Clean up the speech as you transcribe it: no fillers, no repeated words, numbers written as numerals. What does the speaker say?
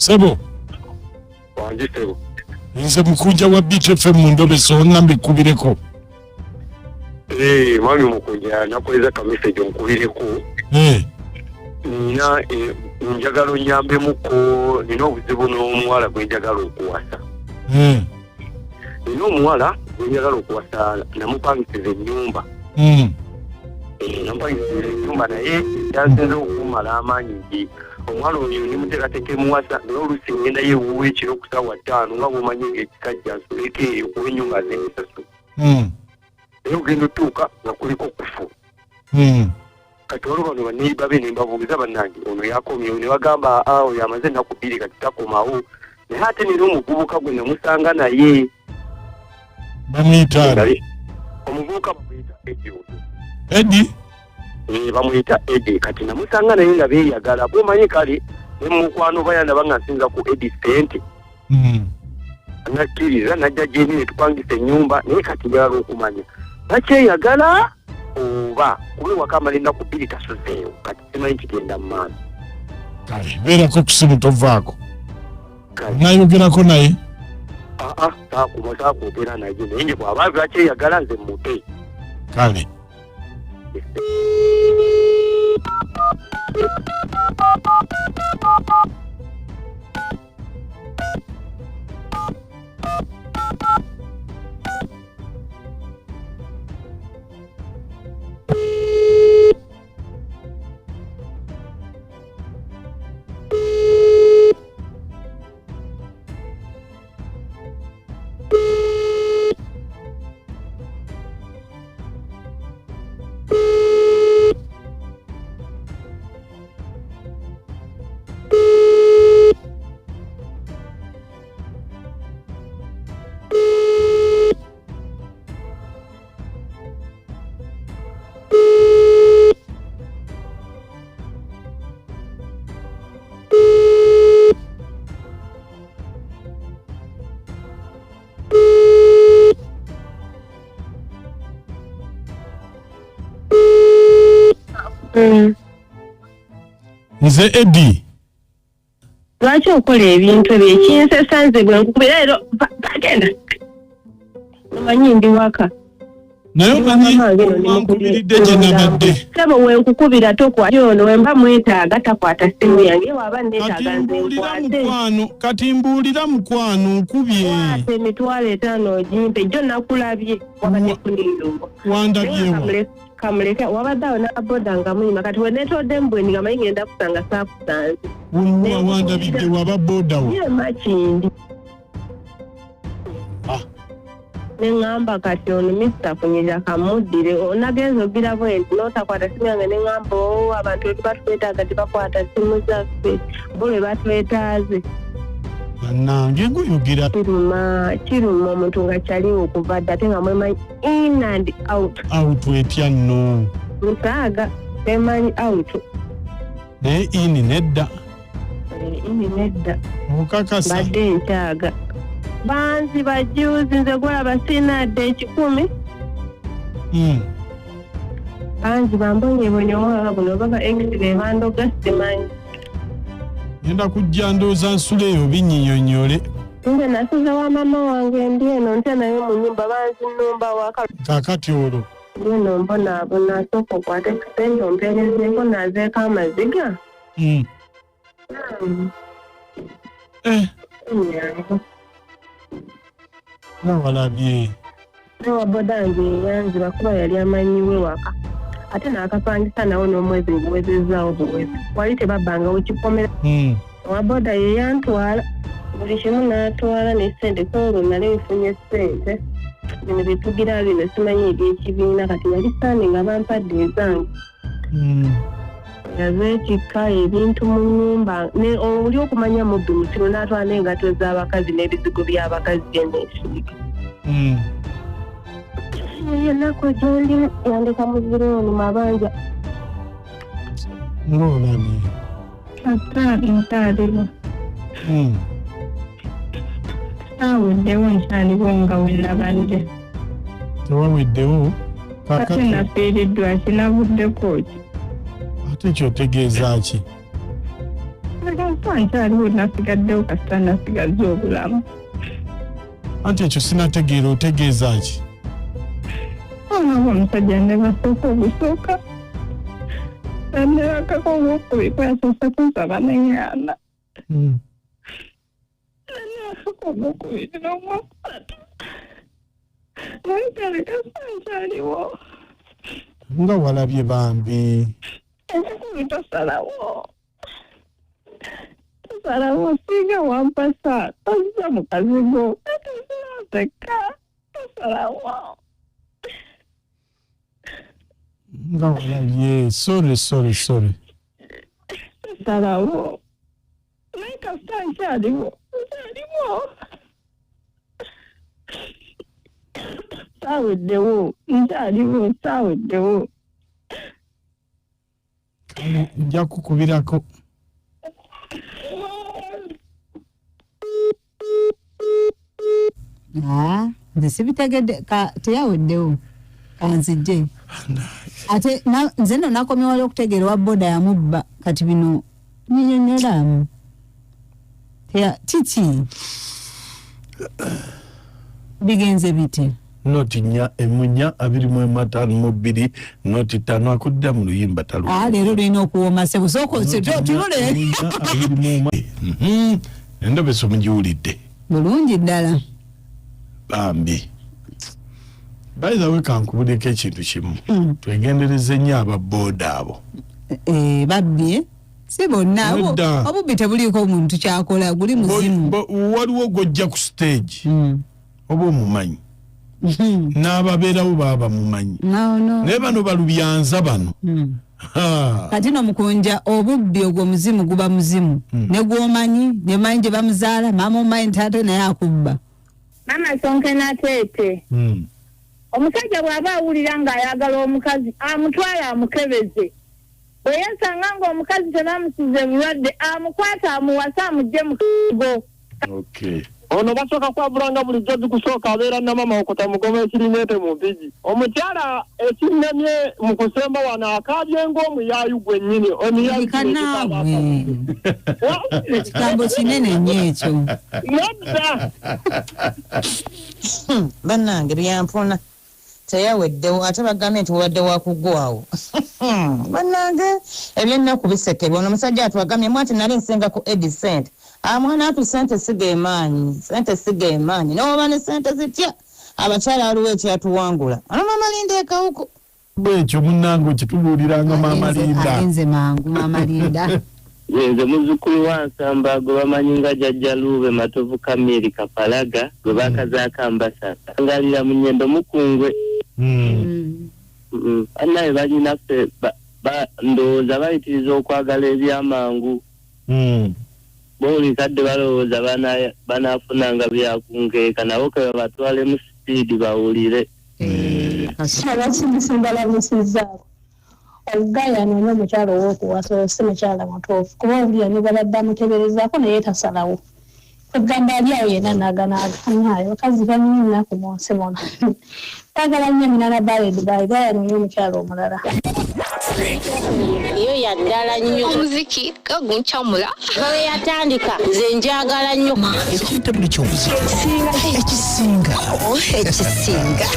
Sebo. Wanji sebo. Nze mukunja wa Beach FM Mundobe so ngambi kubireko. Mami mukunja nakoleza ka message nkubireko. Nina njagalo nyambe muko nino obuzibu n'omuwala gwe njagala okuwasa. Nino omuwala gwe njagala okuwasa namupangisiza ennyumba. Namupangisiza ennyumba naye yasinze okumala amaanyi ngi omwala oyo nimuteekateeka emuwasa naye oluusi ngenda yeewuwa ekiro ku ssaawa 5 nga bw'omanyi ng'ekikajja nsuleko eyo kuba ennyumba z'emisaso. Naye ogenda otuuka nga kuliko kufu. Kati waliwo bano baneiba be ne mbabuuliza bannange ono yakomyewo ne bagamba oyo amaze ennaku 2 kati takomawo. Naye ate nera omuvubuka gwe namusanga naye. Bamuyita omuvubuka bamuyita Eddie. Bamuyita Eddie kati namusanga naye nga beeyagala bw'omanyi kale ne mukwano bayanda nga nsinza ku Eddie ssente. Nakkiriza najja gyeni ne tupangisa ennyumba naye kati njagala okumanya bakyeyagala oba kuba ewaka amala ennaku 2 tasozeewo kati simanyi kigenda mu maaso. Kale beerako kusimu tovaako. Nayogerako naye? Saakwogera naye naye nje bw'aba bakyeyagala nze mute. Kale. Nze Eddie. Lwaki okola ebintu ebyo ekinsesanze bwe nkukubira ero bagenda. Omanyi ndi waka. Naye wankubiridde gye nabadde. Sebo we nkukubira tokwata ono wemba mwetaaga takwata simu yange waba neetaaga nze nkwate. Kati mbuulira mukwano nkubye. Emitwalo 5 ogimpe jjo nakulabye wabadde kunindumbo. Wandabyewa. Kamuleka wabaddawo n'aboda nga muyima kati weneetodde mbwe ngamanyi ngenda kusanga saakusanze. Wandabidde waba bodawo. Ye makindi. Neŋŋamba kati ono Mr. Funyira kamuddire onagenza ogira bwe nti n'otakwata simu yange neŋŋamba abantu bwe tuba twetaaga tebakwata simu zaffe bo lwe batwetaaze. Nange guyugira. Kiruma omuntu nga kyaliwo okuva dda ate nga mwemanyi in and out. Out etya nno. Musaaga temanyi out. Naye ini nedda. Ini nedda. Okakasa. Badde nkyaga. Banzi bajuzi nze gwalaba sinadde 10. Banzi bambonyebonye omwaka guno baba exire bandoga simanyi. Ngenda kujja ndooza nsuleeyo binyinyonyole. Nze nasuza wa mama wange ndi eno nte naye mu nnyumba banzi nnumba waka. Kaakati olwo. Eno mbonaabona asooka okwata ekisente ompeerezeeko nazeeko amaziga. Nawalabye. Nawa boda nze yanzira kuba yali amanyiwe waka. Ate n'akapangisa nawo n'omwezi nguwezezaawo buwezi. Wali tebabbangawo kikomera. Owaboda ye yantwala. Buli kimu n'atwala n'essente kolo nali nfunye ssente. Bino bye tugira bino simanyi eby'ekibiina kati yali saani nga bampadde ezange. Yazeekika ebintu mu nnyumba. Oli okumanya muddu musiro n'atwala n'engato z'abakazi n'ebizigo by'abakazi bye neesiiga. Ennaku gyendi yandeka muziro mu mabanja. Ng'olabye. Nkyaliwo. Aweddewo nkyaliwo nga wennabadde. Tewaweddewo? Ate nafiiriddwa kinabuddeko ki? Ate kyotegeeza ki? nkyaliwo nasigaddewo kasita nasigaza obulamu. Anti ekyo sinategeera otegeeza ki? Olaba omusajja ne basooka ogusooka. Ne bakako ogwokubiri kwasoosa kunsaba n'eŋŋanda. Ne basooka ogwokubiri n'ogwokusatu. Naye kale kasita nkyaliwo. Nga walabye bambi. Ekikulu tosalawo. Tosalawo singa wampasa tozza mu kazigo. Toseka. Tosalawo. Nga walabye. Sorry. Tosalawo. Naye kasita nkyaliwo. Saaweddewo. Saaweddewo. Nja kukubirako. Nze sibitegedde teyaweddewo kanzijje ate nze nno nakomye wali okutegeera wa boda yamubba kati bino nyinyonyolamu kiki bigenze bite noti nya emunya 25 noti 5 akudda mu luyimba talu leero lina okuwoma sebo soko tulule endobe somujiwulidde bulungi ddala bambi by the way kankubuleko ekintu kimu twegendereze nnyo ababooda abo babbye si bonna obubbi tebuliiko omuntu kyakola guli muzimu waliwo gojja ku stage oba omumanyi n'ababeerawo baba mumanyi naye bano balubyanza bano kati no mukunja obubbi ogwo muzimu guba muzimu ne gwomanyi ne manyi gye bamuzaala maama omanyi taate naye akubba Mama sonke na tete. Omusajja bw'aba awulira ng'ayagala omukazi amutwala amukebeze. Bwe yasanga ng'omukazi tebamusize bulwadde amukwata amuwasa amugye mu kigo. Okay. Ono basooka kwabulanga bulijjo zikusooka abeera na mama okutamugoma ekirineete mu mpigi. Omukyala ekinnemye mu kusemba wano akaabye ng'omuyaayu gwennyini omuyaayu kigambo kinene nnyo ekyo. Nedda. Bannange byampuna teyaweddewo ate bagambye nti wadde wakuggwawo. Bannange ebyennaku bisekebwa ono omusajja atwagambye mwati nali nsengako Edicent. Mwana atu sente sigemanyi n'oba ne sente zitya abakyala waliwo ekyatuwangula ano Mama Linda ekawuko bwekyo munnange kitubuuliranga Mama Linda nze mangu Mama Linda Nze muzzukulu wa Nsamba gwe bamanyi nga Jjajja Luube Matovu Kamiri Kapalaga gwe bakazaako Ambasata ngalira mu Nnyendo Mukungwe annaye balinaffe ndowooza bayitiriza okwagala ebyamangu boli kadde balowooza banaafunanga byakunkeeka nabo ke babatwale mu sipiidi bawulire abakimusimbalamisizaako olugayano n'omukyalo ow'okuwasa si mukyala mutuufu kuba olulya ne babadde amuteberezaako naye tasalawo kugamba ali awo yenna naganaaganaayo bakazi banyini nnaku mu nsi muno tagala nnyo Minana Barrett gayano y'omukyalo omulala iyo yaddala nnyo omuziki gaguncamula bawe yatandika nze njagala nnyo ekintu buli ky'omuziki ekisinga